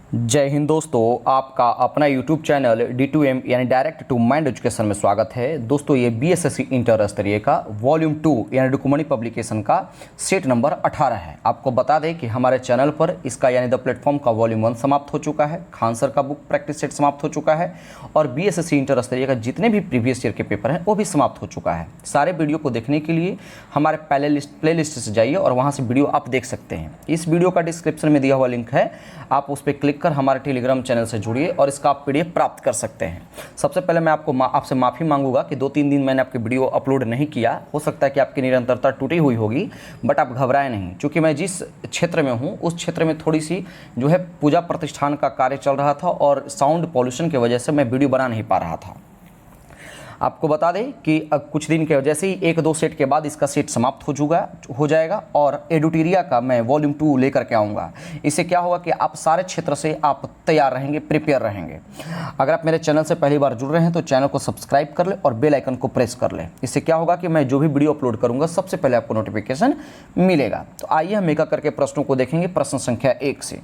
जय हिंद दोस्तों, आपका अपना YouTube चैनल D2M यानी डायरेक्ट टू माइंड एजुकेशन में स्वागत है। दोस्तों ये BSSC इंटर स्तरीय का वॉल्यूम 2 यानी डुकुमनी पब्लिकेशन का सेट नंबर 18 है। आपको बता दें कि हमारे चैनल पर इसका यानी द प्लेटफॉर्म का वॉल्यूम 1 समाप्त हो चुका है, खान सर का बुक प्रैक्टिस सेट समाप्त हो चुका है और BSSC इंटर स्तरीय का जितने भी प्रीवियस ईयर के पेपर हैं वो भी समाप्त हो चुका है। सारे वीडियो को देखने के लिए हमारे प्ले लिस्ट से जाइए और वहाँ से वीडियो आप देख सकते हैं। इस वीडियो का डिस्क्रिप्शन में दिया हुआ लिंक है, आप उस पर क्लिक कर हमारे टेलीग्राम चैनल से जुड़िए और इसका आप PDF प्राप्त कर सकते हैं। सबसे पहले मैं आपसे माफ़ी मांगूंगा कि 2-3 दिन मैंने आपके वीडियो अपलोड नहीं किया। हो सकता है कि आपकी निरंतरता टूटी हुई होगी, बट आप घबराएं नहीं, क्योंकि मैं जिस क्षेत्र में हूं उस क्षेत्र में थोड़ी सी जो है पूजा प्रतिष्ठान का कार्य चल रहा था और साउंड पॉल्यूशन की वजह से मैं वीडियो बना नहीं पा रहा था। आपको बता दें कि कुछ दिन के वजह से ही 1-2 सेट के बाद इसका सेट समाप्त हो जाएगा और एडुटेरिया का मैं वॉल्यूम 2 लेकर के आऊँगा। इससे क्या होगा कि आप सारे क्षेत्र से आप तैयार रहेंगे, प्रिपेयर रहेंगे। अगर आप मेरे चैनल से पहली बार जुड़ रहे हैं तो चैनल को सब्सक्राइब कर ले और बेल आइकन को प्रेस कर ले। इससे क्या होगा कि मैं जो भी वीडियो अपलोड करूँगा सबसे पहले आपको नोटिफिकेशन मिलेगा। तो आइए हम एक करके प्रश्नों को देखेंगे। प्रश्न संख्या 1 से।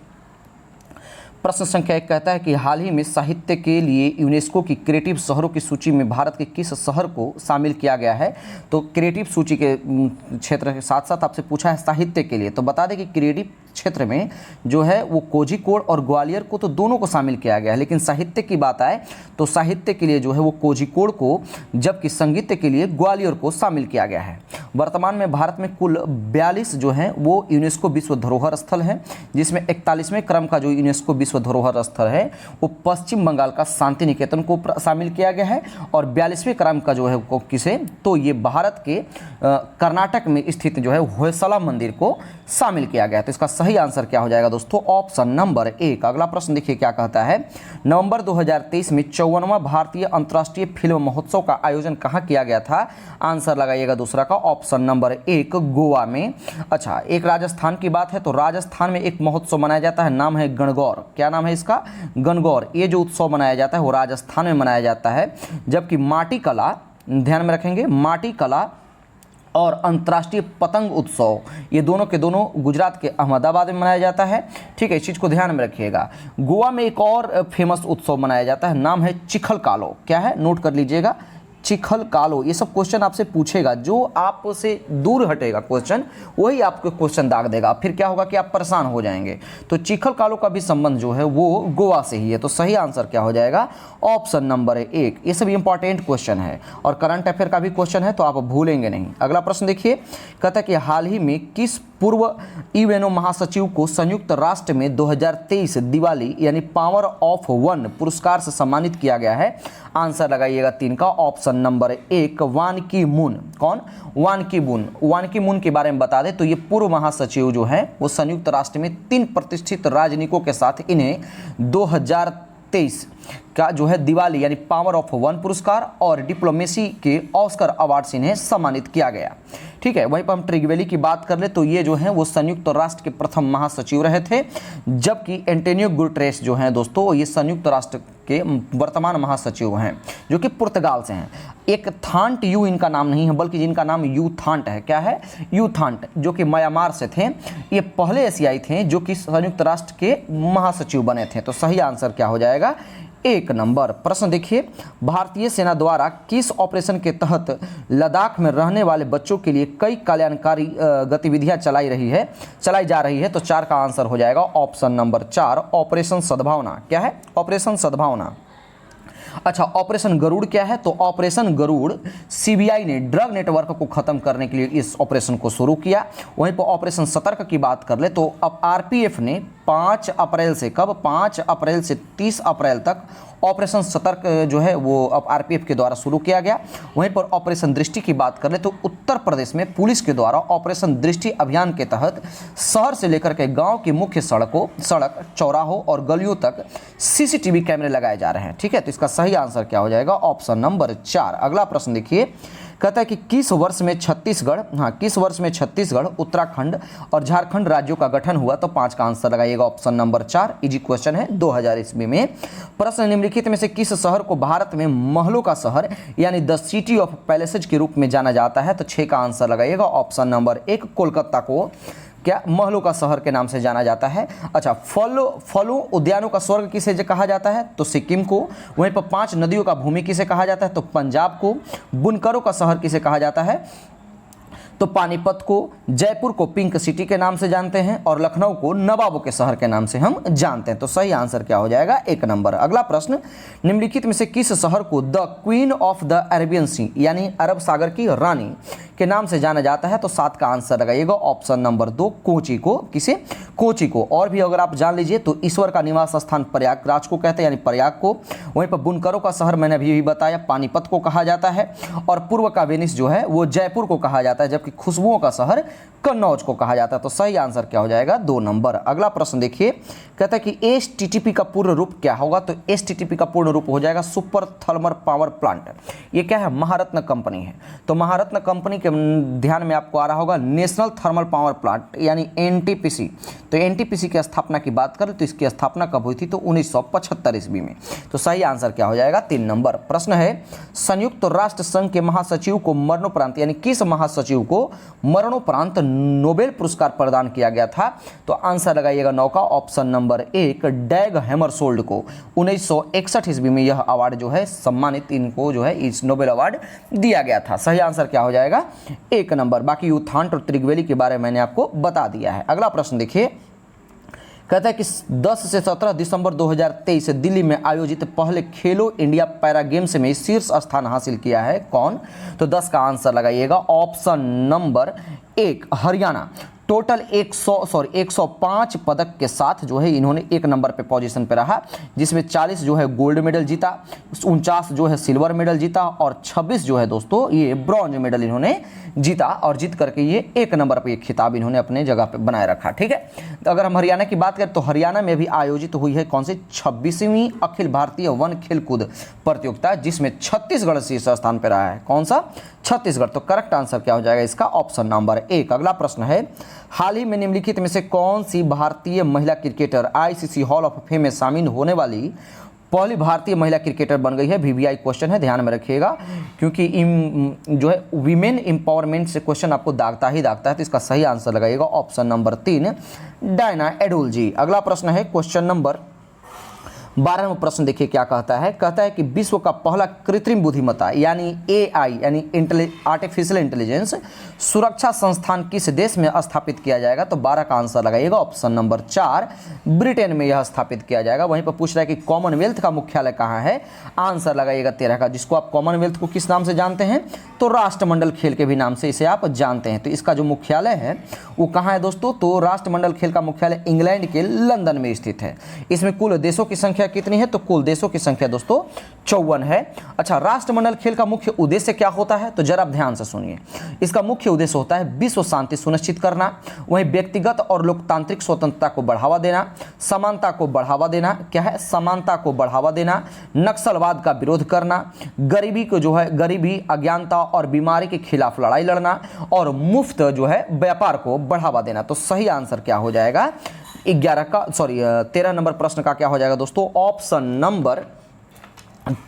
प्रश्न संख्या 1 कहता है कि हाल ही में साहित्य के लिए यूनेस्को की क्रिएटिव शहरों की सूची में भारत के किस शहर को शामिल किया गया है। तो क्रिएटिव सूची के क्षेत्र के साथ साथ आपसे पूछा है साहित्य के लिए, तो बता दें कि क्रिएटिव क्षेत्र में जो है वो कोझिकोड और ग्वालियर को तो दोनों को शामिल किया गया है, लेकिन साहित्य की बात आए तो साहित्य के लिए जो है वो कोझिकोड को, जबकि संगीत के लिए ग्वालियर को शामिल किया गया है। वर्तमान में भारत में कुल 42 जो है वो यूनेस्को विश्व धरोहर स्थल है, जिसमें 41वें क्रम का जो यूनेस्को विश्व धरोहर स्थल है वो पश्चिम बंगाल का शांति निकेतन को शामिल किया गया है और 42वें क्रम का जो है वो किसे, तो ये भारत के कर्नाटक में स्थित जो है होयसला मंदिर को शामिल किया गया है। तो इसका सही आंसर क्या हो जाएगा दोस्तों? Option number 1। अगला प्रश्न देखिए क्या कहता है। नवंबर 2023 में 54वां भारतीय अंतर्राष्ट्रीय फिल्म महोत्सव का आयोजन कहाँ किया गया था? आंसर लगाइएगा दूसरा का ऑप्शन नंबर 1, गोवा में। अच्छा, एक राजस्थान की बात है तो राजस्थान में एक महोत्सव मनाया जाता है, नाम है गणगौर। क्या नाम है इसका? गणगौर। ये जो उत्सव मनाया जाता है वो राजस्थान में मनाया जाता है, जबकि माटी कला, ध्यान में रखेंगे, माटी कला और अंतर्राष्ट्रीय पतंग उत्सव ये दोनों के दोनों गुजरात के अहमदाबाद में मनाया जाता है। ठीक है, इस चीज़ को ध्यान में रखिएगा। गोवा में एक और फेमस उत्सव मनाया जाता है, नाम है चिखल कालो। क्या है? नोट कर लीजिएगा, चिखल कालो। ये सब क्वेश्चन आपसे पूछेगा, जो आपसे दूर हटेगा क्वेश्चन वही आपको क्वेश्चन दाग देगा, फिर क्या होगा कि आप परेशान हो जाएंगे। तो चिखल कालो का भी संबंध जो है वो गोवा से ही है। तो सही आंसर क्या हो जाएगा? Option number 1। ये सब इंपॉर्टेंट क्वेश्चन है और करंट अफेयर का भी क्वेश्चन है, तो आप भूलेंगे नहीं। अगला प्रश्न देखिए, कहता है कि हाल ही में किस पूर्व यूएनओ महासचिव को संयुक्त राष्ट्र में 2023 दिवाली यानी पावर ऑफ वन पुरस्कार से सम्मानित किया गया है? आंसर लगाइएगा 3 का ऑप्शन नंबर 1, वान की मून। कौन? वान की मून। वान की मून के बारे में बता दें तो ये पूर्व महासचिव जो है वो संयुक्त राष्ट्र में 3 प्रतिष्ठित राजनयिकों के साथ इन्हें 2023 का जो है दिवाली यानी पावर ऑफ वन पुरस्कार और डिप्लोमेसी के ऑस्कर अवार्ड से इन्हें सम्मानित किया गया। ठीक है, वहीं पर हम ट्रिगवेली की बात कर ले तो ये जो है वो संयुक्त राष्ट्र के प्रथम महासचिव रहे थे, जबकि एंटोनियो गुटेरेस जो हैं दोस्तों ये संयुक्त राष्ट्र के वर्तमान महासचिव हैं, जो कि पुर्तगाल से हैं। एक थांट यू इनका नाम नहीं है, बल्कि जिनका नाम यू थांट है। क्या है? यू थांट, जो कि म्यांमार से थे। ये पहले एशियाई थे जो कि संयुक्त राष्ट्र के महासचिव बने थे। तो सही आंसर क्या हो जाएगा? 1 नंबर। प्रश्न देखिए, भारतीय सेना द्वारा किस ऑपरेशन के तहत लद्दाख में रहने वाले बच्चों के लिए कई कल्याणकारी गतिविधियां चलाई जा रही है? तो 4 का आंसर हो जाएगा ऑप्शन नंबर 4, ऑपरेशन सद्भावना। क्या है? ऑपरेशन सद्भावना। अच्छा, ऑपरेशन गरुड़ क्या है? तो ऑपरेशन गरुड़ सीबीआई ने ड्रग नेटवर्क को खत्म करने के लिए इस ऑपरेशन को शुरू किया। वहीं पर ऑपरेशन सतर्क की बात कर ले तो अब आरपीएफ ने 5 अप्रैल से, कब? 5 अप्रैल से 30 अप्रैल तक ऑपरेशन सतर्क जो है वो अब आरपीएफ के द्वारा शुरू किया गया। वहीं पर ऑपरेशन दृष्टि की बात कर ले तो उत्तर प्रदेश में पुलिस के द्वारा ऑपरेशन दृष्टि अभियान के तहत शहर से लेकर के गांव की मुख्य सड़क, चौराहों और गलियों तक सीसीटीवी कैमरे लगाए जा रहे हैं। ठीक है, तो इसका सही आंसर क्या हो जाएगा? Option number 4। अगला प्रश्न देखिए, कहता है कि किस वर्ष में छत्तीसगढ़, उत्तराखंड और झारखंड राज्यों का गठन हुआ? तो 5 का आंसर लगाइएगा ऑप्शन नंबर 4। इजी क्वेश्चन है, 2000 ईस्वी में। प्रश्न निम्नलिखित में से किस शहर को भारत में महलों का शहर यानी द सिटी ऑफ पैलेसेज के रूप में जाना जाता है? तो 6 का आंसर लगाइएगा ऑप्शन नंबर 1, कोलकाता को क्या महलों का शहर के नाम से जाना जाता है। अच्छा, फलों उद्यानों का स्वर्ग किसे कहा जाता है, तो सिक्किम को। वहीं पर 5 नदियों का भूमि किसे कहा जाता है, तो पंजाब को। बुनकरों का शहर किसे कहा जाता है, तो पानीपत को। जयपुर को पिंक सिटी के नाम से जानते हैं और लखनऊ को नवाबों के शहर के नाम से हम जानते हैं। तो सही आंसर क्या हो जाएगा, 1 नंबर। अगला प्रश्न, निम्नलिखित में से किस शहर को the queen of the Arabian sea यानी अरब सागर की रानी के नाम से जाना जाता है, तो 7 का आंसर लगाइएगा ऑप्शन नंबर 2 कोची को। किसे, कोची को। और भी अगर आप जान लीजिए तो ईश्वर का निवास स्थान प्रयागराज को कहते हैं यानी प्रयाग को। वहीं पर बुनकरों का शहर मैंने अभी बताया पानीपत को कहा जाता है और पूर्व का वेनिस जो है वो जयपुर को कहा जाता है, जबकि खुशबुओं का शहर कन्नौज को कहा जाता है। तो सही आंसर क्या हो जाएगा, 2 नंबर। अगला प्रश्न देखिए, कहता है कि एसटीटीपी का पूर्ण रूप क्या होगा, तो एसटीटीपी का पूर्ण रूप हो जाएगा सुपर थर्मल पावर प्लांट। ये क्या है, महारत्न कंपनी है। तो महारत्न कंपनी के ध्यान में आपको आ रहा होगा नेशनल थर्मल पावर प्लांट यानी एनटीपीसी। तो एनटीपीसी की स्थापना की बात करें तो इसकी स्थापना कब हुई थी, तो 1975 ईस्वी में। तो सही आंसर क्या हो जाएगा, 3 नंबर। प्रश्न है, संयुक्त राष्ट्र संघ के महासचिव को मरणोपरांत यानी किस महासचिव को मरणोपरांत नोबेल पुरस्कार प्रदान किया गया था, तो आंसर लगाइएगा 9 का ऑप्शन नंबर 1 डैग हैमरशोल्ड को। 1961 ईस्वी में यह अवार्ड जो है सम्मानित, इनको जो है इस नोबेल अवार्ड दिया गया था। सही आंसर क्या हो जाएगा, 1 नंबर। बाकी यूथांट और त्रिगवेली के बारे में मैंने आपको बता दिया है। अगला प्रश्न देखिए, कहता है कि 10 से 17 दिसंबर 2023 दिल्ली में आयोजित पहले खेलो इंडिया पैरा गेम्स में शीर्ष स्थान हासिल किया है कौन, तो 10 का आंसर लगाइएगा ऑप्शन नंबर 1 हरियाणा। टोटल 105 पदक के साथ जो है इन्होंने 1 नंबर पे पोजीशन पे रहा, जिसमें 40 जो है गोल्ड मेडल जीता, 49 जो है सिल्वर मेडल जीता और 26 जो है दोस्तों ये ब्रॉन्ज मेडल इन्होंने जीता और जीत करके ये 1 नंबर पे ये खिताब इन्होंने अपने जगह पे बनाए रखा। ठीक है, तो अगर हम हरियाणा की बात करें तो हरियाणा में भी आयोजित हुई है कौन सी 26वीं अखिल भारतीय वन खेलकूद प्रतियोगिता, जिसमें छत्तीसगढ़ शीर्ष स्थान पर रहा है। कौन सा, छत्तीसगढ़। तो करेक्ट आंसर क्या हो जाएगा इसका, ऑप्शन नंबर 1। अगला प्रश्न है, हाल ही में निम्नलिखित में से कौन सी भारतीय महिला cricketer ICC hall of fame में शामिल होने वाली पहली भारतीय महिला क्रिकेटर बन गई है। वीवीआई क्वेश्चन है, ध्यान में रखिएगा, क्योंकि जो है वीमेन एम्पावरमेंट से क्वेश्चन आपको दागता है। तो इसका सही आंसर लगाइएगा ऑप्शन नंबर 3 डायना एडुल जी। अगला प्रश्न है क्वेश्चन नंबर 12वां प्रश्न देखिए क्या कहता है, कहता है कि विश्व का पहला कृत्रिम बुद्धिमत्ता यानी एआई यानी आर्टिफिशियल इंटेलिजेंस सुरक्षा संस्थान किस देश में स्थापित किया जाएगा, तो 12 का आंसर लगाइएगा ऑप्शन नंबर 4 ब्रिटेन में यह स्थापित किया जाएगा। वहीं पर पूछ रहा है कि कॉमनवेल्थ का मुख्यालय कहाँ है, आंसर लगाइएगा 13 का, जिसको आप कॉमनवेल्थ को किस नाम से जानते हैं, तो राष्ट्रमंडल खेल के भी नाम से इसे आप जानते हैं। तो इसका जो मुख्यालय है वो कहाँ है दोस्तों, तो राष्ट्रमंडल खेल का मुख्यालय इंग्लैंड के लंदन में स्थित है। इसमें कुल देशों की संख्या कितनी है, तो कुल देशों की संख्या दोस्तों 54 है। अच्छा, राष्ट्रमंडल खेल का मुख्य उद्देश्य क्या होता है, तो जरा आप ध्यान से सुनिए। इसका मुख्य उद्देश्य होता है विश्व शांति सुनिश्चित करना, वहीं व्यक्तिगत और लोकतांत्रिक स्वतंत्रता को बढ़ावा देना, समानता को बढ़ावा देना, क्या है, समानता को बढ़ावा देना, नक्सलवाद का विरोध करना, गरीबी को जो है गरीबी, अज्ञानता और बीमारी के खिलाफ लड़ाई लड़ना और मुफ्त जो है व्यापार को बढ़ावा देना। तो सही आंसर क्या हो जाएगा, 13 नंबर प्रश्न का क्या हो जाएगा दोस्तों, ऑप्शन नंबर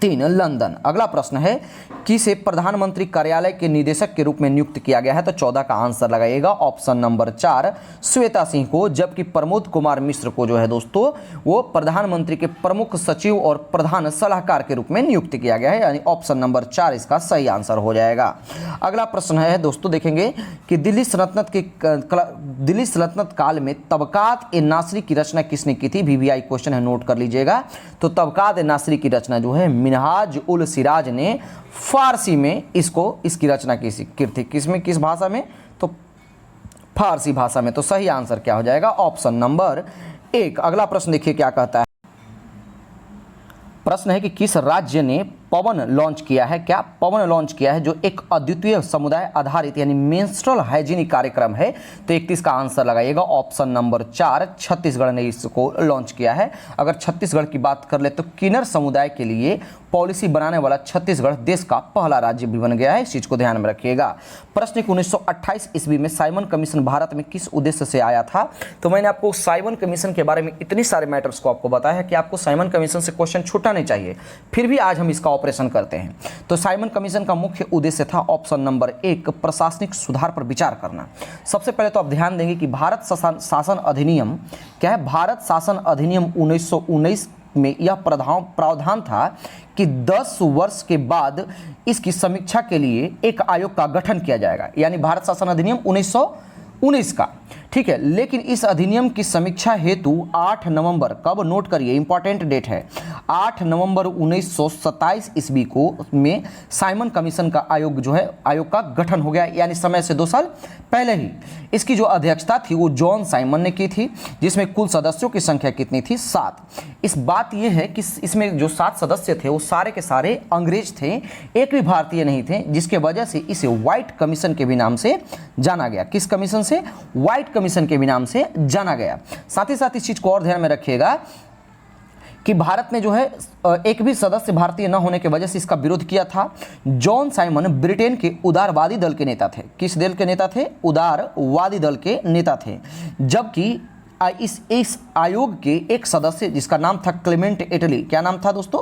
3 लंदन। अगला प्रश्न है, किसे प्रधानमंत्री कार्यालय के निदेशक के रूप में नियुक्त किया गया है, तो 14 का आंसर लगाइएगा ऑप्शन नंबर 4 श्वेता सिंह को, जबकि प्रमोद कुमार मिश्र को जो है दोस्तों वो प्रधानमंत्री के प्रमुख सचिव और प्रधान सलाहकार के रूप में नियुक्त किया गया है, यानी ऑप्शन नंबर 4 इसका सही आंसर हो जाएगा। अगला प्रश्न है दोस्तों, देखेंगे कि दिल्ली सल्तनत काल में तबकात ए नासरी की रचना किसने की थी, वीवीआई क्वेश्चन है, नोट कर लीजिएगा। तो तबकात ए नासरी की रचना जो है मिनहाज उल सिराज ने फारसी में इसकी रचना की थी। किसमें, किस भाषा में, तो फारसी भाषा में। तो सही आंसर क्या हो जाएगा, ऑप्शन नंबर 1। अगला प्रश्न देखिए क्या कहता है, प्रश्न है कि किस राज्य ने पवन लॉन्च किया है, क्या पवन लॉन्च किया है, जो एक अद्वितीय समुदाय आधारित यानी मेंस्ट्रुअल हाइजीनिक कार्यक्रम है। तो 31 का आंसर लगाइएगा ऑप्शन नंबर 4 छत्तीसगढ़ ने इसको लॉन्च किया है। अगर छत्तीसगढ़ की बात कर ले तो किन्नर समुदाय के लिए पॉलिसी बनाने वाला छत्तीसगढ़ देश का पहला राज्य भी बन गया है, इस चीज को ध्यान में रखिएगा। प्रश्न 1928 ईस्वी में साइमन कमीशन भारत में किस उद्देश्य से आया था, तो मैंने आपको साइमन कमीशन के बारे में इतनी सारे मैटर्स को आपको बताया है कि आपको साइमन कमीशन से क्वेश्चन छूटना नहीं चाहिए, फिर भी आज हम इसका ऑपरेशन करते हैं। तो साइमन कमीशन का मुख्य उद्देश्य था ऑप्शन नंबर 1 प्रशासनिक सुधार पर विचार करना। सबसे पहले तो आप ध्यान देंगे कि भारत शासन अधिनियम क्या है, भारत शासन अधिनियम 1919 में यह प्रावधान था कि 10 वर्ष के बाद इसकी समीक्षा के लिए एक आयोग का गठन किया जाएगा, यानी भारत शासन अधिनियम 1919 का, ठीक है। लेकिन इस अधिनियम की समीक्षा हेतु 8 नवंबर, कब नोट करिए, इंपॉर्टेंट डेट है, 8 नवंबर 1927 ईस्वी को में साइमन कमीशन का आयोग जो है, आयोग का गठन हो गया, यानी समय से 2 साल पहले ही। इसकी जो अध्यक्षता थी वो जॉन साइमन ने की थी, जिसमें कुल सदस्यों की संख्या कितनी थी, 7। इस बात यह है कि इसमें जो 7 सदस्य थे वो सारे के सारे अंग्रेज थे, एक भी भारतीय नहीं थे, जिसके वजह से इसे व्हाइट कमीशन के भी नाम से जाना गया। किस कमीशन से? व्हाइट कमीशन के भी नाम से जाना गया। साथ ही साथ इस चीज को और ध्यान में रखिएगा कि भारत ने जो है एक भी सदस्य भारतीय न होने की वजह से इसका विरोध किया था। जॉन साइमन ब्रिटेन के उदारवादी दल के नेता थे। किस दल के नेता थे? उदारवादी दल के नेता थे। जबकि इस आयोग के एक सदस्य जिसका नाम था क्लेमेंट एटली, क्या नाम था दोस्तों?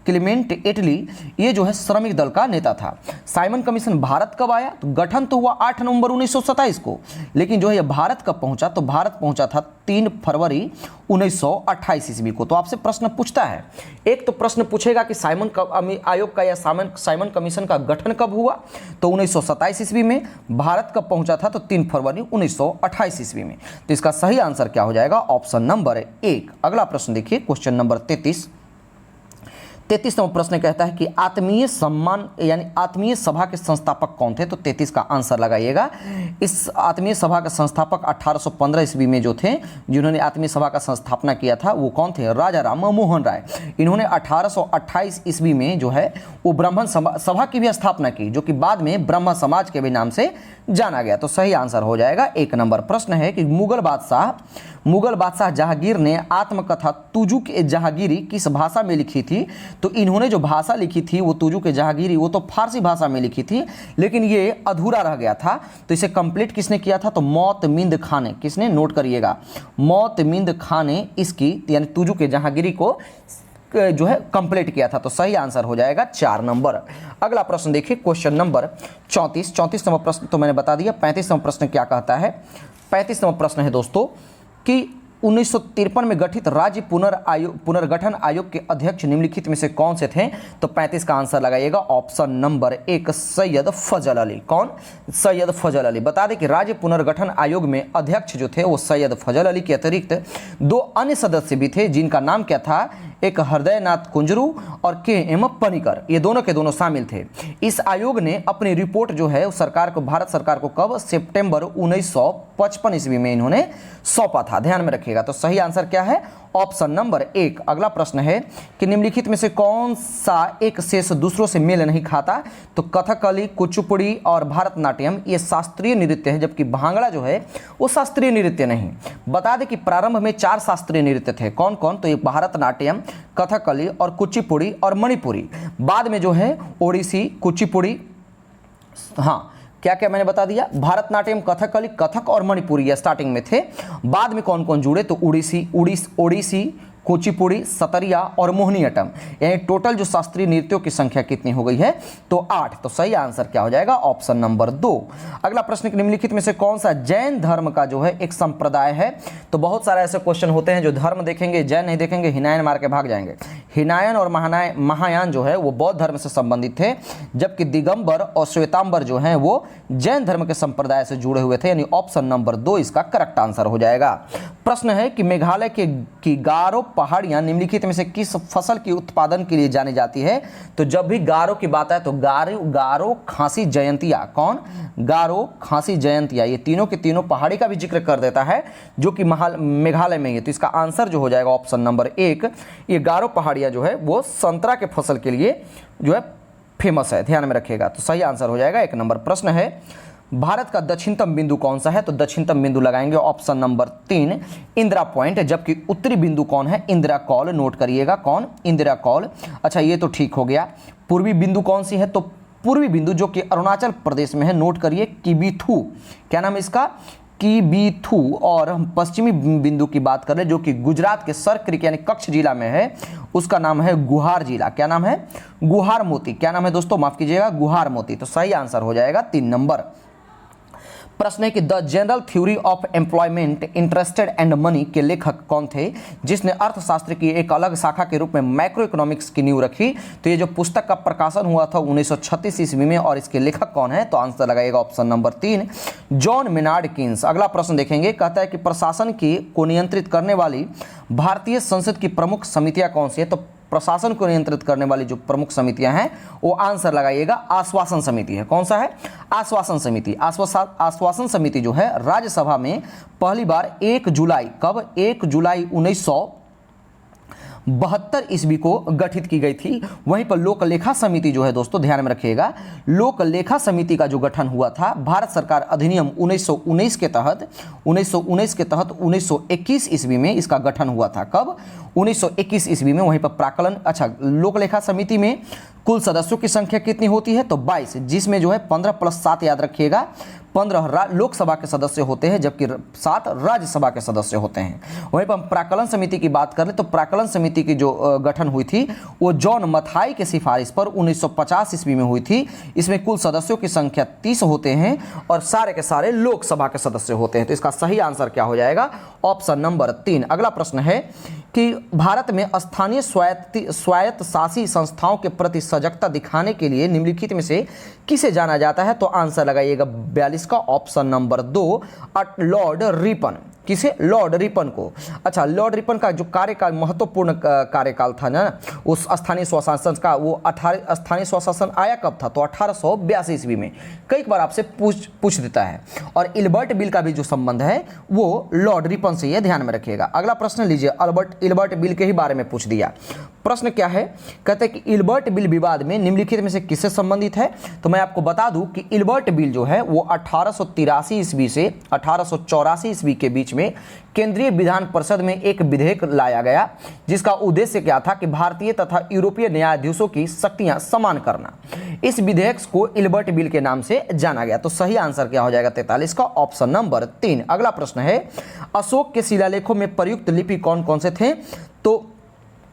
क्लेमेंट एटली, ये जो है श्रमिक दल का नेता था। साइमन कमीशन भारत कब आया? तो गठन तो हुआ 8 नवंबर 1927 को, लेकिन जो है ये भारत कब पहुंचा? तो भारत पहुंचा था 3 फरवरी 1928 ईस्वी को। तो आपसे प्रश्न पूछता है, एक तो प्रश्न पूछेगा कि साइमन आयोग का या साइमन कमीशन का गठन कब हुआ? तो 1927 ईस्वी में। भारत कब पहुंचा था? तो 3 फरवरी 1928 ईस्वी में। तो इसका सही आंसर क्या हो जाएगा? Option number 1। अगला प्रश्न देखिए, क्वेश्चन नंबर 33 नंबर प्रश्न कहता है कि आत्मीय सम्मान यानी आत्मीय सभा के संस्थापक कौन थे? तो 33 का आंसर लगाइएगा। इस आत्मीय सभा के संस्थापक 1815 ईस्वी में जो थे, जिन्होंने आत्मीय सभा का संस्थापना किया था, वो कौन थे? राजा राम मोहन राय। इन्होंने 1828 ईस्वी में जो है वो ब्राह्मण सभा की भी स्थापना की, जो कि बाद में ब्रह्म समाज के भी नाम से जाना गया। तो सही आंसर हो जाएगा 1 नंबर। प्रश्न है कि मुगल बादशाह जहांगीर ने आत्मकथा तुजुक ए जहांगीरी किस भाषा में लिखी थी? तो इन्होंने जो भाषा लिखी थी वो तुजुक ए जहांगीरी, वो तो फारसी भाषा में लिखी थी, लेकिन ये अधूरा रह गया था। तो इसे कंप्लीट किसने किया था? तो मोतमिंद खां ने। किसने? नोट करिएगा, मोतमिंद खां ने इसकी यानी तुजुक ए जहांगीरी को जो है कंप्लीट किया था। तो सही आंसर हो जाएगा 4 नंबर। अगला प्रश्न देखिए, क्वेश्चन नंबर 34 नंबर प्रश्न तो मैंने बता दिया। 35 नंबर प्रश्न क्या कहता है? 35 नंबर प्रश्न है दोस्तों कि 1953 में गठित राज्य पुनर्गठन आयोग के अध्यक्ष निम्नलिखित में से कौन से थे? तो 35 का आंसर लगाइएगा ऑप्शन नंबर 1 सैयद फजल अली। कौन? सैयद फजल अली। बता दें कि राज्य पुनर्गठन आयोग में अध्यक्ष जो थे वो सैयद फजल अली के अतिरिक्त 2 अन्य सदस्य भी थे, जिनका नाम क्या था? एक हृदयनाथ कुंजरू और के.एम. पनिकर, ये दोनों के दोनों शामिल थे। इस आयोग ने अपनी रिपोर्ट जो है सरकार को, भारत सरकार को कब? सितंबर 1955 ईस्वी में इन्होंने सौंपा था। ध्यान में रखिएगा। तो सही आंसर क्या है? Option number 1। अगला प्रश्न है कि निम्नलिखित में से कौन सा एक शेष दूसरों से मेल नहीं खाता? तो कथकली, कुचिपुड़ी और भरतनाट्यम ये शास्त्रीय नृत्य है, जबकि भांगड़ा जो है वो शास्त्रीय नृत्य नहीं। बता दें कि प्रारंभ में 4 शास्त्रीय नृत्य थे। कौन कौन? तो ये भरतनाट्यम, कथकली और कुचिपुड़ी और मणिपुरी। बाद में जो है ओडिसी, कुचिपुड़ी, हाँ क्या क्या मैंने बता दिया, भरतनाट्यम, कथकली, कथक और मणिपुरी ये स्टार्टिंग में थे। बाद में कौन कौन जुड़े? तो ओडिसी, कुचिपुड़ी, सतरिया और मोहिनीअट्टम, यानी टोटल जो शास्त्रीय नृत्यों की संख्या कितनी हो गई है? तो 8। तो सही आंसर क्या हो जाएगा? Option number 2। अगला प्रश्न निम्नलिखित में से कौन सा जैन धर्म का जो है एक संप्रदाय है? तो बहुत सारे ऐसे क्वेश्चन होते हैं जो धर्म देखेंगे, जैन नहीं देखेंगे, हिनायन मार के भाग जाएंगे। हिनायन और महायान जो है वो बौद्ध धर्म से संबंधित थे, जबकि दिगंबर और श्वेतांबर जो हैं वो जैन धर्म के संप्रदाय से जुड़े हुए थे, यानी ऑप्शन नंबर 2 इसका करेक्ट आंसर हो जाएगा। प्रश्न है कि मेघालय की गारो पहाड़ियां निम्नलिखित में से किस फसल के उत्पादन के लिए जानी जाती है? तो जब भी गारो की बात है तो गारो, खासी, जयंतिया। कौन? गारो, खासी, जयंतिया, ये तीनों के तीनों पहाड़ी का भी जिक्र कर देता है, जो कि मेघालय में है। तो इसका आंसर जो हो जाएगा ऑप्शन नंबर 1, ये गारो पहाड़ियां जो है वो संतरा के फसल के लिए जो है फेमस है। ध्यान में रखिएगा। तो सही आंसर हो जाएगा 1 नंबर। प्रश्न है भारत का दक्षिणतम बिंदु कौन सा है? तो दक्षिणतम बिंदु लगाएंगे ऑप्शन नंबर 3 इंदिरा पॉइंट, जबकि उत्तरी बिंदु कौन है? इंदिरा कॉल। नोट करिएगा, कौन? इंदिरा कॉल। अच्छा ये तो ठीक हो गया। पूर्वी बिंदु कौन सी है? तो पूर्वी बिंदु जो कि अरुणाचल प्रदेश में है, नोट करिए किबिथू। क्या नाम है इसका? कीबीथू और पश्चिमी बिंदु की बात करें जो कि गुजरात के सर क्रिक यानी कच्छ जिला में है, उसका नाम है गुहार जिला। क्या नाम है? गुहार मोती। क्या नाम है दोस्तों? माफ कीजिएगा, गुहार मोती। तो सही आंसर हो जाएगा 3 नंबर। प्रश्न है कि the general theory of employment interested and money के लेखक कौन थे जिसने अर्थशास्त्र की एक अलग शाखा के रूप में मैक्रो इकोनॉमिक्स की नींव रखी? तो ये जो पुस्तक का प्रकाशन हुआ था 1936 ईस्वी में, और इसके लेखक कौन है? तो आंसर लगाइएगा option number 3, John Maynard Keynes. अगला प्रश्न देखेंगे, कहता है कि प्रशासन को नियंत्रित करने वाली भारतीय संसद की प्रमुख समितियां कौन सी है? तो प्रशासन को नियंत्रित करने वाली जो प्रमुख समितियां हैं वो आंसर लगाइएगा आश्वासन समिति है। कौन सा है? आश्वासन समिति। आश्वासन समिति जो है राज्यसभा में पहली बार 1 जुलाई, कब? 1 जुलाई 1972 ईस्वी को गठित की गई थी। वहीं पर लोक लेखा समिति जो है दोस्तों, ध्यान में रखिएगा, लोक लेखा समिति का जो गठन हुआ था भारत सरकार अधिनियम 1919 के तहत 1921 ईस्वी में इसका गठन हुआ था। कब? 1921 ईस्वी में। वहीं पर प्राकलन, अच्छा, लोक लेखा समिति में कुल सदस्यों की संख्या कितनी होती है? तो 22, जिसमें जो है 15 + 7 याद रखिएगा, 15 लोकसभा के सदस्य होते हैं जबकि 7 राज्यसभा के सदस्य होते हैं। वहीं पर हम प्राकलन समिति की बात करें तो प्राकलन समिति की जो गठन हुई थी वो जॉन मथाई के सिफारिश पर 1950 ईस्वी में हुई थी। इसमें कुल सदस्यों की संख्या 30 होते हैं और सारे के सारे लोकसभा के सदस्य होते हैं। तो इसका सही आंसर क्या हो जाएगा? Option number 3। अगला प्रश्न है कि भारत में स्थानीय स्वायत्त शासी संस्थाओं के प्रति सजगता दिखाने के लिए निम्नलिखित में से किसे जाना जाता है? तो आंसर लगाइएगा 42 का ऑप्शन नंबर 2, लॉर्ड रिपन। किसे? लॉर्ड रिपन को। अच्छा, लॉर्ड रिपन का जो कार्यकाल, महत्वपूर्ण कार्यकाल था ना उस स्थानीय स्वशासन का, वो स्थानीय स्वशासन आया कब था? तो 1882 ईस्वी में। कई बार आपसे पूछ देता है। और इल्बर्ट बिल का भी जो संबंध है वो लॉर्ड रिपन से, ये ध्यान में रखिएगा। अगला प्रश्न लीजिए, इल्बर्ट बिल के ही बारे में पूछ दिया। प्रश्न क्या है? कहते हैं कि इल्बर्ट बिल विवाद में निम्नलिखित में से किससे संबंधित है? तो मैं आपको बता दूं कि इल्बर्ट बिल जो है वो 1883 ईस्वी से 1884 ईस्वी के बीच में केंद्रीय विधान परिषद में एक विधेयक लाया गया, जिसका उद्देश्य क्या था कि भारतीय तथा यूरोपीय न्यायाधीशों की शक्तियां समान करना। इस विधेयक को इल्बर्ट बिल के नाम से जाना गया। तो सही आंसर क्या हो जाएगा? 43 का ऑप्शन नंबर 3। अगला प्रश्न है, अशोक के शिलालेखों में प्रयुक्त लिपि कौन कौन से थे? तो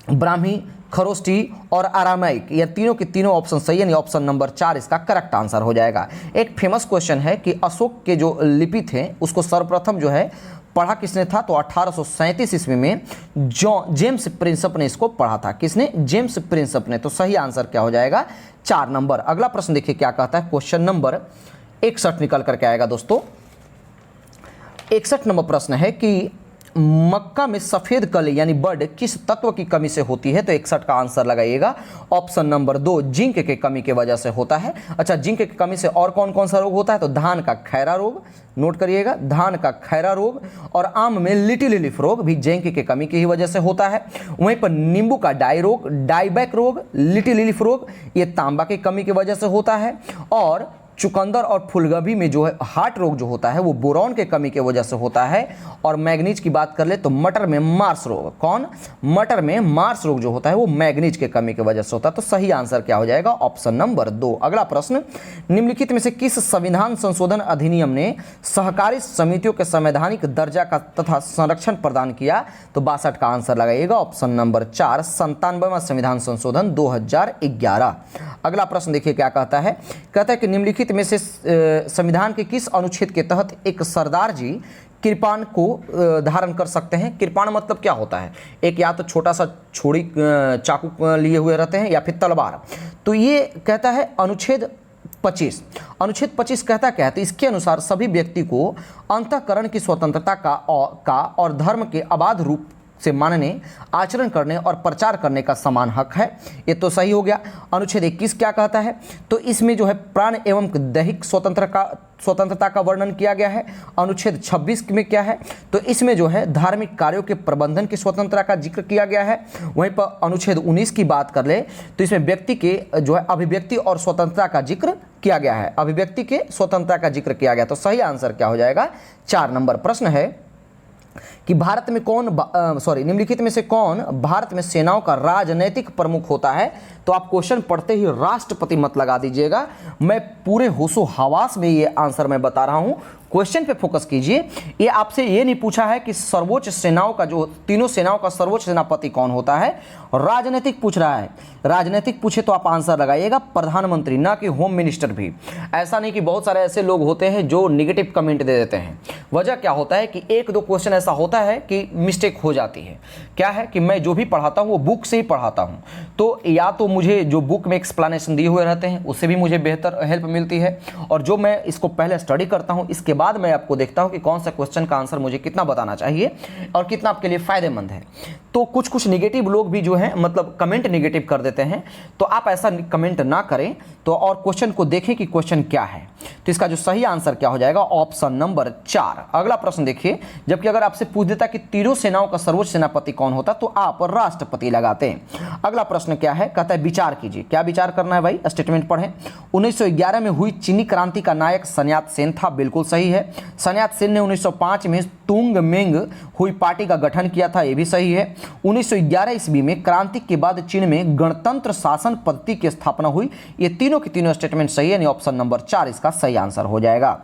ब्राह्मी, खरोष्टी और आरामाइक, ये तीनों के तीनों ऑप्शन सही है, यानी ऑप्शन नंबर 4 इसका करेक्ट आंसर हो जाएगा। एक फेमस क्वेश्चन है कि अशोक के जो लिपि थे उसको सर्वप्रथम जो है पढ़ा किसने था? तो 1837 ईस्वी में जेम्स प्रिंसप ने इसको पढ़ा था। किसने? जेम्स प्रिंसप ने। तो सही आंसर क्या हो जाएगा? 4 नंबर। अगला प्रश्न देखिए क्या कहता है, क्वेश्चन नंबर 61 निकल करके आएगा दोस्तों। 61 नंबर प्रश्न है कि मक्का में सफेद कली यानी बर्ड किस तत्व की कमी से होती है? तो 61 का आंसर लगाइएगा ऑप्शन नंबर 2, जिंक के कमी की वजह से होता है। अच्छा, जिंक की कमी से और कौन कौन सा रोग होता है? तो धान का खैरा रोग, नोट करिएगा, धान का खैरा रोग, और आम में लिटिल लीफ रोग भी जिंक की कमी की ही वजह से होता है। वहीं पर नींबू का डाई रोग, डाईबैक रोग, लिटिल लीफ रोग, ये तांबा की कमी की वजह से होता है। और चुकंदर और फूलगोभी में जो है हार्ट रोग जो होता है वो बोरॉन के कमी की वजह से होता है। और मैग्नीज की बात कर ले तो मटर में मार्स रोग, कौन? मटर में मार्स रोग जो होता है वो मैग्नीज के कमी की वजह से होता है। तो सही आंसर क्या हो जाएगा? Option number 2। अगला प्रश्न, निम्नलिखित में से किस संविधान संशोधन अधिनियम ने सहकारी समितियों के संवैधानिक दर्जा का तथा संरक्षण प्रदान किया? तो 62 का आंसर लगाइएगा ऑप्शन नंबर 4, 97वां संविधान संशोधन 2011। अगला प्रश्न देखिए क्या कहता है, कहता है कि निम्नलिखित में से संविधान के किस अनुच्छेद के तहत एक सरदार जी कृपाण को धारण कर सकते हैं? कृपाण मतलब क्या होता है? एक या तो छोटा सा छुरी चाकू लिए हुए रहते हैं या फिर तलवार। तो ये कहता है अनुच्छेद 25। अनुच्छेद 25 कहता क्या है? तो इसके अनुसार सभी व्यक्ति को अंतःकरण की स्वतंत्रता का और धर्म के अबाध रूप से मानने, आचरण करने और प्रचार करने का समान हक है। ये तो सही हो गया। अनुच्छेद 21 क्या कहता है? तो इसमें जो है प्राण एवं दैहिक स्वतंत्रता का वर्णन किया गया है। अनुच्छेद 26 में क्या है? तो इसमें जो है धार्मिक कार्यों के प्रबंधन की स्वतंत्रता का जिक्र किया गया है। वहीं पर अनुच्छेद 19 की बात कर ले तो इसमें व्यक्ति के जो है अभिव्यक्ति और स्वतंत्रता का जिक्र किया गया है। अभिव्यक्ति के स्वतंत्रता का जिक्र किया गया। तो सही आंसर क्या हो जाएगा? 4 नंबर। प्रश्न है कि भारत में कौन निम्नलिखित में से कौन भारत में सेनाओं का राजनैतिक प्रमुख होता है। तो आप क्वेश्चन पढ़ते ही राष्ट्रपति मत लगा दीजिएगा, मैं पूरे होशो हवास में ये आंसर मैं बता रहा हूं, क्वेश्चन पे फोकस कीजिए। ये आपसे ये नहीं पूछा है कि सर्वोच्च सेनाओं का जो तीनों सेनाओं का सर्वोच्च सेनापति कौन होता है, राजनीतिक पूछ रहा है। राजनीतिक पूछे तो आप आंसर लगाइएगा प्रधानमंत्री, ना कि होम मिनिस्टर भी। ऐसा नहीं कि बहुत सारे ऐसे लोग होते हैं जो निगेटिव कमेंट दे देते हैं। वजह क्या होता है कि एक दो क्वेश्चन ऐसा होता है कि मिस्टेक हो जाती है। क्या है कि मैं जो भी पढ़ाता हूँ वो बुक से ही पढ़ाता हूँ, तो या तो मुझे जो बुक में एक्सप्लेनेशन दिए हुए रहते हैं उससे भी मुझे बेहतर हेल्प मिलती है, और जो मैं इसको पहले स्टडी करता हूँ इसके बाद मैं आपको देखता हूँ कि कौन सा क्वेश्चन का आंसर मुझे कितना बताना चाहिए और कितना आपके लिए फायदेमंद है। तो कुछ निगेटिव लोग भी जो हैं मतलब कमेंट निगेटिव कर देते हैं, तो आप ऐसा कमेंट ना करें, तो और क्वेश्चन को देखें कि क्वेश्चन क्या है। तो इसका जो सही आंसर क्या हो जाएगा, ऑप्शन नंबर 4। अगला प्रश्न देखिए, जबकि अगर आपसे पूछ देता कि तीनों सेनाओं का सर्वोच्च सेनापति कौन होता तो आप राष्ट्रपति लगाते हैं। अगला प्रश्न क्या है, कहता है विचार कीजिए। क्या विचार करना है भाई, स्टेटमेंट पढ़ें। 1911 में हुई चीनी क्रांति का नायक सन यात सेन था, बिल्कुल सही है। सन यात सेन ने 1905 में तुंग मेंग हुई पार्टी का गठन किया था, यह भी सही है। 1911 ईस्वी में क्रांति के बाद चीन में गणतंत्र शासन पद्धति की स्थापना हुई। ये तीनों के तीनों स्टेटमेंट सही है, यानी ऑप्शन नंबर 4 इसका सही आंसर हो जाएगा।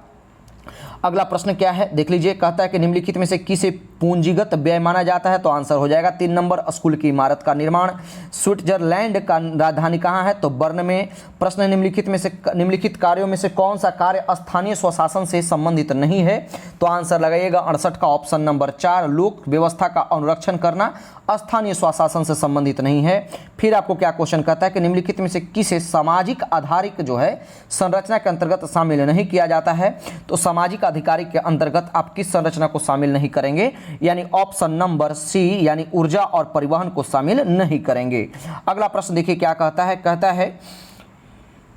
अगला प्रश्न क्या है देख लीजिए, कहता है कि निम्नलिखित में से किसे पूंजीगत व्यय माना जाता है, तो आंसर हो जाएगा 3 नंबर, स्कूल की इमारत का निर्माण। स्विट्जरलैंड का राजधानी कहाँ है, तो बर्न में। प्रश्न निम्नलिखित कार्यों में से कौन सा कार्य स्थानीय स्वशासन से संबंधित नहीं है, तो आंसर लगाइएगा 68 का ऑप्शन नंबर 4, लोक व्यवस्था का अनुरक्षण करना स्थानीय स्वशासन से संबंधित नहीं है। फिर आपको क्या क्वेश्चन कहता है कि निम्नलिखित में से किसे सामाजिक आधारिक जो है संरचना के अंतर्गत शामिल नहीं किया जाता है, तो सामाजिक अधिकारी के अंतर्गत आप किस संरचना को शामिल नहीं करेंगे, यानी ऑप्शन नंबर सी, यानी ऊर्जा और परिवहन को शामिल नहीं करेंगे। अगला प्रश्न देखिए क्या कहता है, कहता है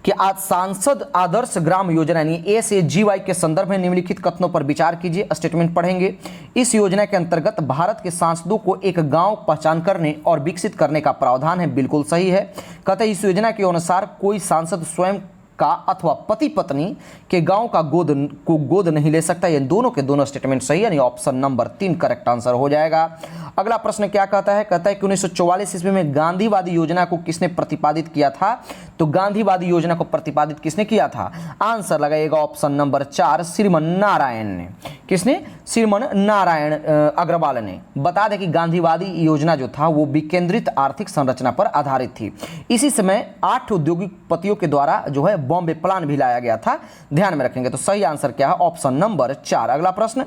कि आज सांसद आदर्श ग्राम योजना यानी SAGY के संदर्भ में निम्नलिखित कथनों पर विचार कीजिए। स्टेटमेंट पढ़ेंगे। इस योजना के अंतर्गत भारत के सांसदों को एक गांव पहचान करने और विकसित करने का प्रावधान है, बिल्कुल सही है। कहते हैं इस योजना के अनुसार कोई सांसद स्वयं का अथवा पति पत्नी के गांव का गोद नहीं ले सकता। ये दोनों के दोनों स्टेटमेंट सही है, यानी ऑप्शन नंबर 3 करेक्ट आंसर हो जाएगा। अगला प्रश्न क्या कहता है, कहता है कि 1944 ईस्वी में गांधीवादी योजना को किसने प्रतिपादित किया था, तो गांधीवादी योजना को प्रतिपादित किसने किया था, आंसर लगाइएगा ऑप्शन नंबर 4, श्रीमन नारायण ने। किसने, श्रीमन नारायण अग्रवाल ने। बता दें कि गांधीवादी योजना जो था वो विकेंद्रित आर्थिक संरचना पर आधारित थी। इसी समय 8 उद्योगपतियों के द्वारा जो है बॉम्बे प्लान भी लाया गया था, ध्यान में रखेंगे। तो सही आंसर क्या है, ऑप्शन नंबर 4। अगला प्रश्न,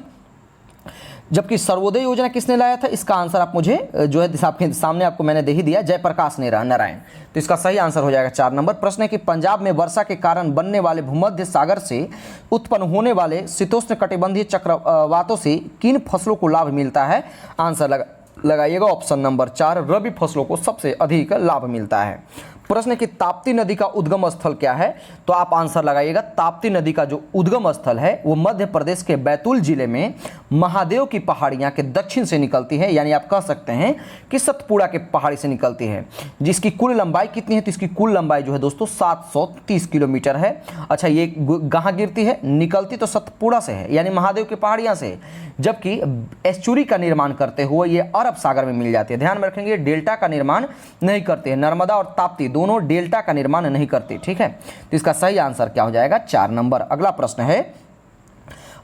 जबकि सर्वोदय योजना किसने लाया था, इसका आंसर आप मुझे जो है आपके सामने आपको मैंने दे ही दिया, जयप्रकाश नारायण। तो इसका सही आंसर हो जाएगा 4 नंबर। प्रश्न है कि पंजाब में वर्षा के कारण बनने वाले भूमध्य सागर से उत्पन्न होने वाले शीतोष्ण कटिबंधीय चक्रवातों से किन फसलों को लाभ मिलता है, आंसर लगाइएगा ऑप्शन नंबर 4, रबी फसलों को सबसे अधिक लाभ मिलता है। प्रश्न कि ताप्ती नदी का उद्गम स्थल क्या है, तो आप आंसर लगाइएगा ताप्ती नदी का जो उद्गम स्थल है वो मध्य प्रदेश के बैतूल जिले में महादेव की पहाड़ियां के दक्षिण से निकलती है, यानी आप कह सकते हैं कि सतपुड़ा के पहाड़ी से निकलती है, जिसकी कुल लंबाई कितनी है, तो इसकी कुल लंबाई जो है दोस्तों 730 किलोमीटर है। अच्छा, ये कहाँ गिरती है, निकलती तो सतपुड़ा से है, यानी महादेव की पहाड़ियां से, जबकि एस्चुरी का निर्माण करते हुए ये अरब सागर में मिल जाती है। ध्यान में रखेंगे, डेल्टा का निर्माण नहीं करते हैं, नर्मदा और ताप्ती दोनों डेल्टा का निर्माण नहीं करते, ठीक है। तो इसका सही आंसर क्या हो जाएगा, 4 नंबर। अगला प्रश्न है,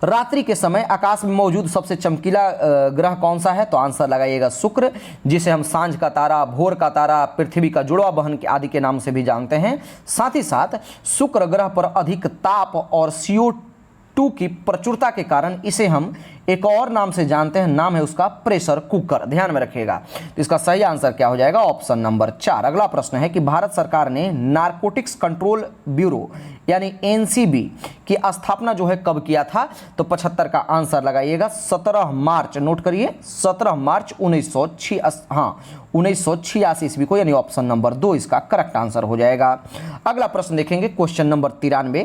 रात्रि के समय आकाश में मौजूद सबसे चमकीला ग्रह कौन सा है, तो आंसर लगाइएगा शुक्र, जिसे हम सांझ का तारा, भोर का तारा, पृथ्वी का जुड़वा बहन आदि के नाम से भी जानते हैं। साथ ही साथ शुक्र ग्रह पर अधिक ताप और CO2 की प्रचुरता के कारण इसे हम एक और नाम से जानते हैं, नाम है उसका प्रेशर कुकर। ध्यान में रखिएगा। तो इसका सही आंसर क्या हो जाएगा, ऑप्शन नंबर 4। अगला प्रश्न है कि भारत सरकार ने नारकोटिक्स कंट्रोल ब्यूरो यानी NCB की स्थापना जो है कब किया था, तो 75 का आंसर लगाइएगा 17 मार्च, नोट करिए 17 मार्च 1986 ईस्वी को, यानी ऑप्शन नंबर 2 इसका करेक्ट आंसर हो जाएगा। अगला प्रश्न देखेंगे क्वेश्चन नंबर 93।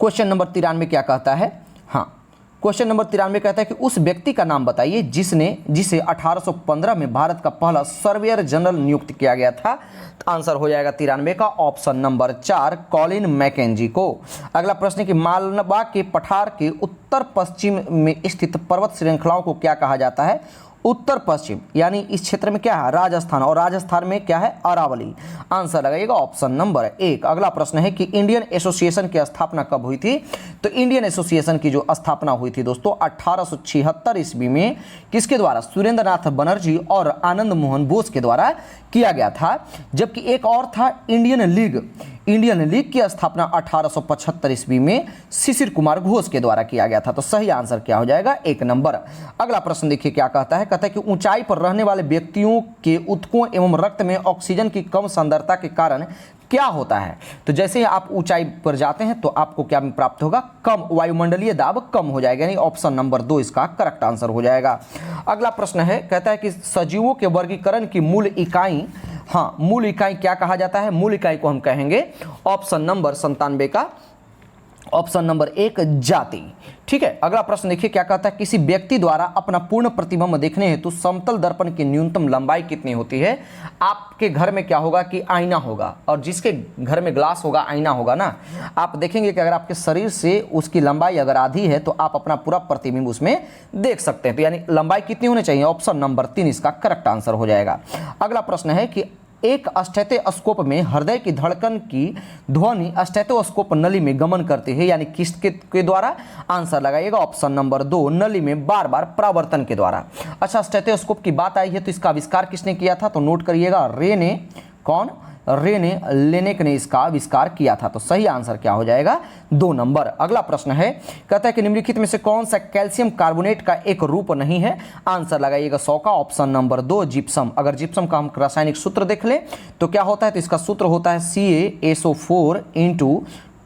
क्वेश्चन नंबर 93 क्या कहता है, हाँ क्वेश्चन नंबर 93 कहता है कि उस व्यक्ति का नाम बताइए जिसे 1815 में भारत का पहला सर्वेयर जनरल नियुक्त किया गया था। तो आंसर हो जाएगा 93 का ऑप्शन नंबर 4 कॉलिन मैकेंजी को। अगला प्रश्न है कि मालवा के पठार के उत्तर पश्चिम में स्थित पर्वत श्रृंखलाओं को क्या कहा जाता है? उत्तर पश्चिम यानी इस क्षेत्र में क्या है? राजस्थान, और राजस्थान में क्या है? अरावली। आंसर लगाइएगा ऑप्शन नंबर 1। अगला प्रश्न है कि इंडियन एसोसिएशन की स्थापना कब हुई थी? तो इंडियन एसोसिएशन की जो स्थापना हुई थी दोस्तों 1876 ईस्वी में किसके द्वारा? सुरेंद्र नाथ बनर्जी और आनंद मोहन बोस के द्वारा किया गया था। जबकि एक और था इंडियन लीग की स्थापना 1875 ईस्वी में शिशिर कुमार घोष के द्वारा किया गया था। तो सही आंसर क्या हो जाएगा? 1 नंबर। अगला प्रश्न देखिए क्या कहता है कि ऊंचाई पर रहने वाले व्यक्तियों के ऊतकों एवं रक्त में ऑक्सीजन की कम सांद्रता के कारण क्या होता है? तो जैसे ही आप ऊंचाई पर जाते हैं तो आपको क्या प्राप्त होगा? कम वायुमंडलीय दाब कम हो जाएगा, यानी ऑप्शन नंबर 2 इसका करेक्ट आंसर हो जाएगा। अगला प्रश्न है कहता है कि सजीवों के वर्गीकरण की मूल इकाई क्या कहा जाता है? मूल इकाई को हम कहेंगे ऑप्शन नंबर 97 का ऑप्शन नंबर 1 जाति। ठीक है। अगला प्रश्न देखिए क्या कहता है? किसी व्यक्ति द्वारा अपना पूर्ण प्रतिबिंब देखने हेतु समतल दर्पण की न्यूनतम लंबाई कितनी होती है? आपके घर में क्या होगा कि आईना होगा, और जिसके घर में ग्लास होगा आईना होगा ना, आप देखेंगे कि अगर आपके शरीर से उसकी लंबाई अगर आधी है तो आप अपना पूरा प्रतिबिंब उसमें देख सकते हैं। तो यानी लंबाई कितनी होनी चाहिए? ऑप्शन नंबर 3 इसका करेक्ट आंसर हो जाएगा। अगला प्रश्न है कि एक स्टेथोस्कोप में हृदय की धड़कन की ध्वनि स्टेथोस्कोप नली में गमन करती है, यानी किसके द्वारा? आंसर लगाइएगा ऑप्शन नंबर 2 नली में बार बार परावर्तन के द्वारा। अच्छा, स्टेथोस्कोप की बात आई है तो इसका आविष्कार किसने किया था? तो नोट करिएगा, रेने लेनेक ने इसका आविष्कार किया था। तो सही आंसर क्या हो जाएगा? 2 नंबर। अगला प्रश्न है कहता है कि निम्नलिखित में से कौन सा कैल्शियम कार्बोनेट का एक रूप नहीं है? आंसर लगाइएगा 100 का ऑप्शन नंबर 2 जिप्सम। अगर जिप्सम का हम रासायनिक सूत्र देख ले तो क्या होता है? तो इसका सूत्र होता है CaSO4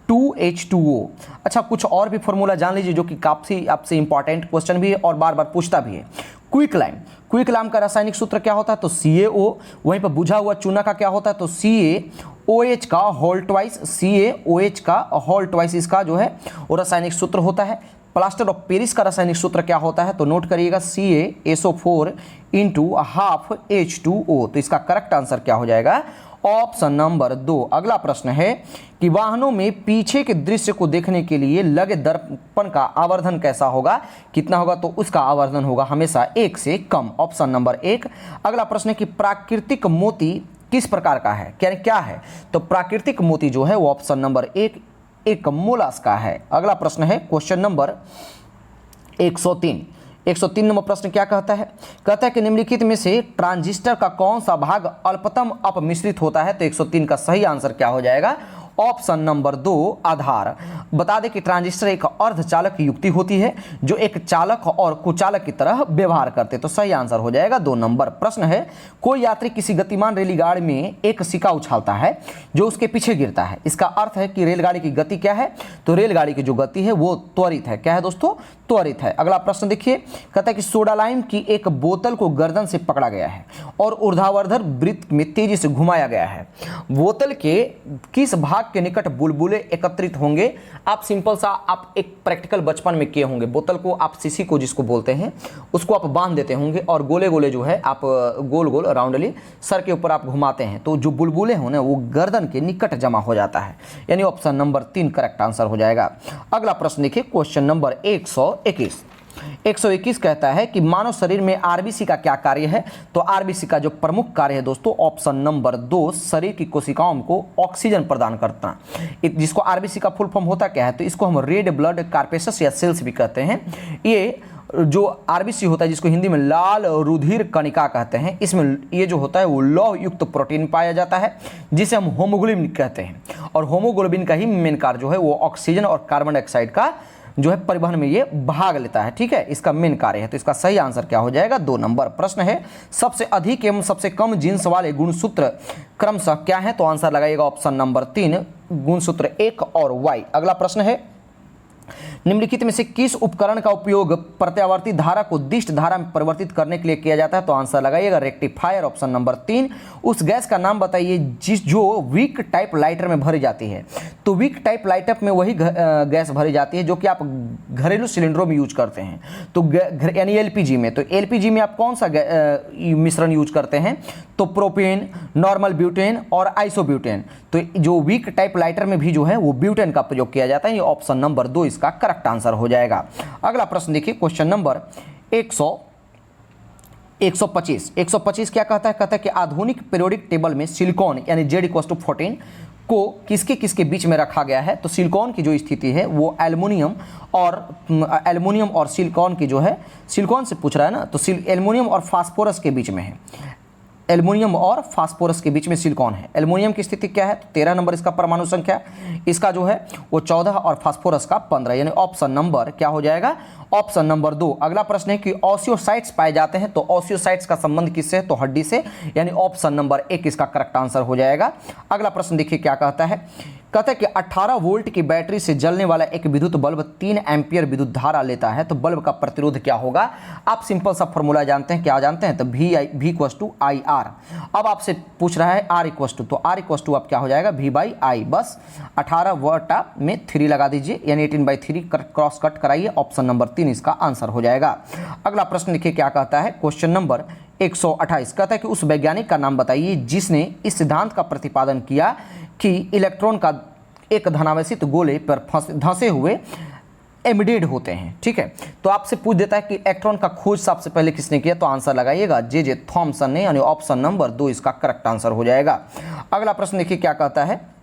2H2O। अच्छा, कुछ और भी फॉर्मूला जान लीजिए जो कि काफी आपसे इंपॉर्टेंट क्वेश्चन भी है और बार बार पूछता भी है। क्विक लाइम का रासायनिक सूत्र क्या होता है? तो CaO। वहीं पर बुझा हुआ चूना का क्या होता है? तो CaOH का होल ट्वाइस इसका जो है वो रासायनिक सूत्र होता है। प्लास्टर ऑफ पेरिस का रासायनिक सूत्र क्या होता है? तो नोट करिएगा CaSO4 ½ H2O। तो इसका करेक्ट आंसर क्या हो जाएगा? Option number 2। अगला प्रश्न है कि वाहनों में पीछे के दृश्य को देखने के लिए लगे दर्पण का आवर्धन कैसा होगा? कितना होगा? तो उसका आवर्धन होगा हमेशा 1 से कम, ऑप्शन नंबर 1। अगला प्रश्न है कि प्राकृतिक मोती किस प्रकार का है? क्या है? तो प्राकृतिक मोती जो है वो ऑप्शन नंबर 1 एक मोलास्का है। अगला प्रश्न है क्वेश्चन नंबर 103 नंबर प्रश्न क्या कहता है? कहता है कि निम्नलिखित में से ट्रांजिस्टर का कौन सा भाग अल्पतम अपमिश्रित होता है? तो 103 का सही आंसर क्या हो जाएगा? ऑप्शन नंबर 2 आधार। बता दें कि ट्रांजिस्टर एक अर्धचालक युक्ति होती है जो एक चालक और कुचालक की तरह व्यवहार करते। तो सही आंसर हो जाएगा 2 नंबर। प्रश्न है कोई यात्री किसी गतिमान रेलगाड़ी में एक सिक्का उछालता है जो उसके पीछे गिरता है। इसका अर्थ है कि रेलगाड़ी की गति क्या है? तो रेलगाड़ी की जो गति है वो त्वरित है। क्या है दोस्तों? त्वरित है। अगला प्रश्न देखिए कहता है कि सोडा लाइम की एक बोतल को गर्दन से पकड़ा गया है और ऊर्ध्वाधर वृत्त में तेजी से घुमाया गया है। बोतल के किस भाग के निकट बुलबुले एकत्रित होंगे? आप सिंपल सा आप एक प्रैक्टिकल बचपन में किए होंगे। बोतल को आप सीसी को जिसको बोलते हैं उसको आप बांध देते होंगे और गोले गोले जो है आप गोल गोल राउंडली सर के ऊपर आप घुमाते हैं, तो जो बुलबुले हो ना वो गर्दन के निकट जमा हो जाता है, यानी ऑप्शन नंबर 3 करेक्ट आंसर हो जाएगा। अगला प्रश्न देखिए क्वेश्चन नंबर 121 कहता है कि मानव शरीर में आरबीसी का क्या कार्य है? तो आरबीसी का जो प्रमुख कार्य है दोस्तों ऑप्शन नंबर 2 शरीर की कोशिकाओं को ऑक्सीजन प्रदान करता, जिसको आरबीसी का फुल फॉर्म होता क्या है? तो इसको हम रेड ब्लड कार्पेसस या सेल्स भी कहते हैं। ये जो आरबीसी होता है जिसको हिंदी में लाल रुधिर कणिका कहते हैं, इसमें ये जो होता है वो लौह युक्त प्रोटीन पाया जाता है जिसे हम होमोग्लोबिन कहते हैं, और होमोग्लोबिन का ही मेन कार्य जो है वो ऑक्सीजन और कार्बन डाइऑक्साइड का जो है परिवहन में ये भाग लेता है। ठीक है, इसका मेन कार्य है। तो इसका सही आंसर क्या हो जाएगा? 2 नंबर। प्रश्न है सबसे अधिक एवं सबसे कम जीन्स वाले गुणसूत्र क्रमशः क्या है? तो आंसर लगाइएगा ऑप्शन नंबर 3 गुणसूत्र 1 और Y। अगला प्रश्न है निम्नलिखित में से किस उपकरण का उपयोग प्रत्यावर्ती धारा को दिष्ट धारा में परिवर्तित करने के लिए किया जाता है? तो आंसर लगाइएगा रेक्टिफायर, ऑप्शन नंबर 3। उस गैस का नाम बताइए जो वीक टाइप लाइटर में भरी जाती है। तो वीक टाइप लाइटर में वही गैस भरी जाती है जो कि आप घरेलू सिलेंडरों में यूज करते हैं, तो यानी एलपीजी में। तो एलपीजी में आप कौन सा मिश्रण यूज करते हैं? तो प्रोपेन, नॉर्मल ब्यूटेन और आइसोब्यूटेन। तो जो वीक टाइप लाइटर में भी जो है वो ब्यूटेन का प्रयोग किया जाता है। ये ऑप्शन नंबर 2 इसका करेक्ट आंसर हो जाएगा। अगला प्रश्न देखिए, क्वेश्चन नंबर 125 क्या कहता है? कहता है कि आधुनिक पीरियोडिक टेबल में सिलिकॉन यानी Z=14 को किसके किसके बीच में रखा गया है? तो सिलिकॉन की जो स्थिति है वो एल्युमिनियम और सिलिकॉन की जो है, सिलिकॉन से पूछ रहा है ना, तो एल्युमिनियम और फास्फोरस के बीच में है। एल्युमिनियम और फास्फोरस के बीच में सिलिकॉन है। एल्युमिनियम की स्थिति क्या है? तो 13 नंबर इसका परमाणु संख्या, इसका जो है वो 14 और फास्फोरस का 15, यानी ऑप्शन नंबर क्या हो जाएगा? Option number 2। अगला प्रश्न है कि ऑसियोसाइट्स पाए जाते हैं, तो ऑसियोसाइट्स का संबंध किससे है? तो हड्डी से, यानी ऑप्शन नंबर 1 इसका करेक्ट आंसर हो जाएगा। अगला प्रश्न देखिए क्या कहता है? कहता है कि 18 वोल्ट की बैटरी से जलने वाला एक विद्युत बल्ब 3 एम्पियर विद्युत धारा लेता है, तो बल्ब का प्रतिरोध क्या होगा? आप सिंपल सा फॉर्मूला जानते हैं, क्या जानते हैं? तो V=IR। अब आपसे पूछ रहा है R=, तो R= आप क्या हो जाएगा? V/I। बस 18 वोल्टा में 3 लगा दीजिए, यानी 18/3 क्रॉस कट कराइए, ऑप्शन नंबर 3 इसका आंसर हो जाएगा। अगला प्रश्न देखिए क्या कहता है? क्वेश्चन नंबर 128 कहता है कि उस वैज्ञानिक का नाम बताइए जिसने इस सिद्धांत का प्रतिपादन किया कि इलेक्ट्रॉन का एक धनावेशित गोले पर धंसे हुए एमिडेड होते हैं। ठीक है, तो आपसे पूछ देता है कि इलेक्ट्रॉन का खोज सबसे पहले किसने किया? तो आंसर लगाइएगा जे थॉमसन ने, यानी ऑप्शन नंबर 2 इसका करेक्ट आंसर हो जाएगा। अगला प्रश्न देखिए क्या कहता है?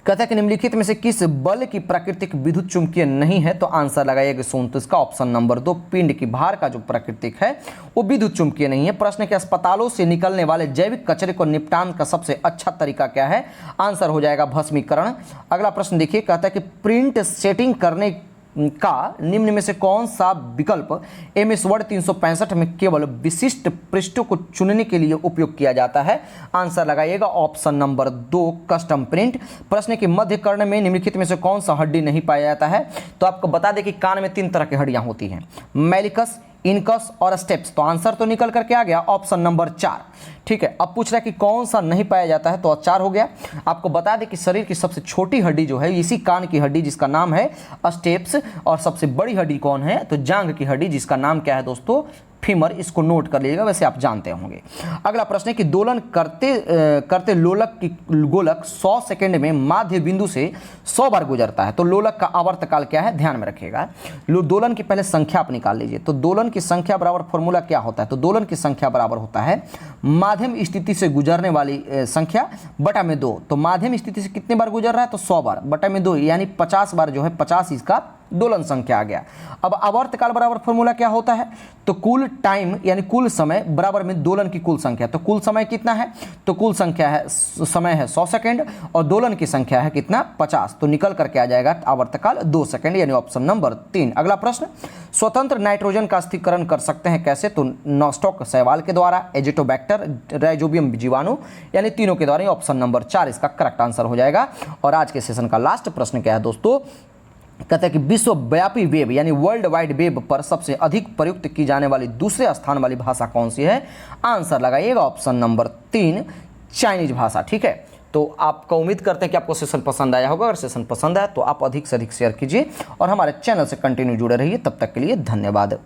कहता है कि निम्नलिखित में से किस बल की प्राकृतिक विद्युत चुंबकीय नहीं है? तो आंसर लगाइएगा सोन, तो इसका ऑप्शन नंबर 2 पिंड की भार का जो प्राकृतिक है वो विद्युत चुंबकीय नहीं है। प्रश्न है कि अस्पतालों से निकलने वाले जैविक कचरे को निपटान का सबसे अच्छा तरीका क्या है? आंसर हो जाएगा भस्मीकरण। अगला प्रश्न देखिए, कहता है कि प्रिंट सेटिंग करने का निम्न में से कौन सा विकल्प MS वर्ड 365 में केवल विशिष्ट पृष्ठों को चुनने के लिए उपयोग किया जाता है? आंसर लगाइएगा ऑप्शन नंबर 2 कस्टम प्रिंट। प्रश्न की मध्य कर्ण में निम्नलिखित में से कौन सा हड्डी नहीं पाया जाता है? तो आपको बता दें कि कान में 3 तरह की हड्डियां होती हैं, मेलिकस, इनकस और स्टेप्स। तो आंसर तो निकल करके आ गया ऑप्शन नंबर 4। ठीक है, अब पूछ रहा है कि कौन सा नहीं पाया जाता है? तो 4 हो गया। आपको बता दें कि शरीर की सबसे छोटी हड्डी जो है इसी कान की हड्डी जिसका नाम है स्टेप्स, और सबसे बड़ी हड्डी कौन है? तो जांघ की हड्डी जिसका नाम क्या है दोस्तों? फीमर। इसको नोट कर लीजिएगा, वैसे आप जानते होंगे। अगला प्रश्न है कि दोलन करते लोलक की गोलक 100 सेकंड में माध्य बिंदु से 100 बार गुजरता है, तो लोलक का आवर्तकाल क्या है? ध्यान में रखिएगा। दोलन की पहले संख्या आप निकाल लीजिए। तो दोलन की संख्या बराबर फॉर्मूला क्या होता है? तो दोलन की संख्या बराबर होता है माध्यम स्थिति से गुजरने वाली संख्या बटा में 2। तो माध्यम स्थिति से कितने बार गुजर रहा है? तो 100 बार बटा में 2, यानी 50 बार जो है 50 इसका दोलन संख्या आ गया। अब आवर्तकाल बराबर फॉर्मूला क्या होता है? तो कुल टाइम यानी कुल समय बराबर में दोलन की कुल संख्या। तो कुल समय कितना है? तो कुल संख्या है, समय है 100 सेकंड और दोलन की संख्या है कितना? 50। तो निकल करके आ जाएगा आवर्तकाल 2 सेकंड, यानी ऑप्शन नंबर 3। अगला प्रश्न, स्वतंत्र नाइट्रोजन का स्थिरीकरण कर सकते हैं कैसे? तो नॉस्टॉक शैवाल के द्वारा, एजिटोबैक्टर, राइजोबियम जीवाणु, यानी तीनों के द्वारा। ऑप्शन नंबर 4 इसका करेक्ट आंसर हो जाएगा। और आज के सेशन का लास्ट प्रश्न क्या है दोस्तों? कहता है कि विश्वव्यापी वेब यानी वर्ल्ड वाइड वेब पर सबसे अधिक प्रयुक्त की जाने वाली दूसरे स्थान वाली भाषा कौन सी है? आंसर लगाइएगा ऑप्शन नंबर 3 चाइनीज भाषा। ठीक है, तो आपको उम्मीद करते हैं कि आपको सेशन पसंद आया होगा। अगर सेशन पसंद आया तो आप अधिक से अधिक शेयर कीजिए और हमारे चैनल से कंटिन्यू जुड़े रहिए। तब तक के लिए धन्यवाद।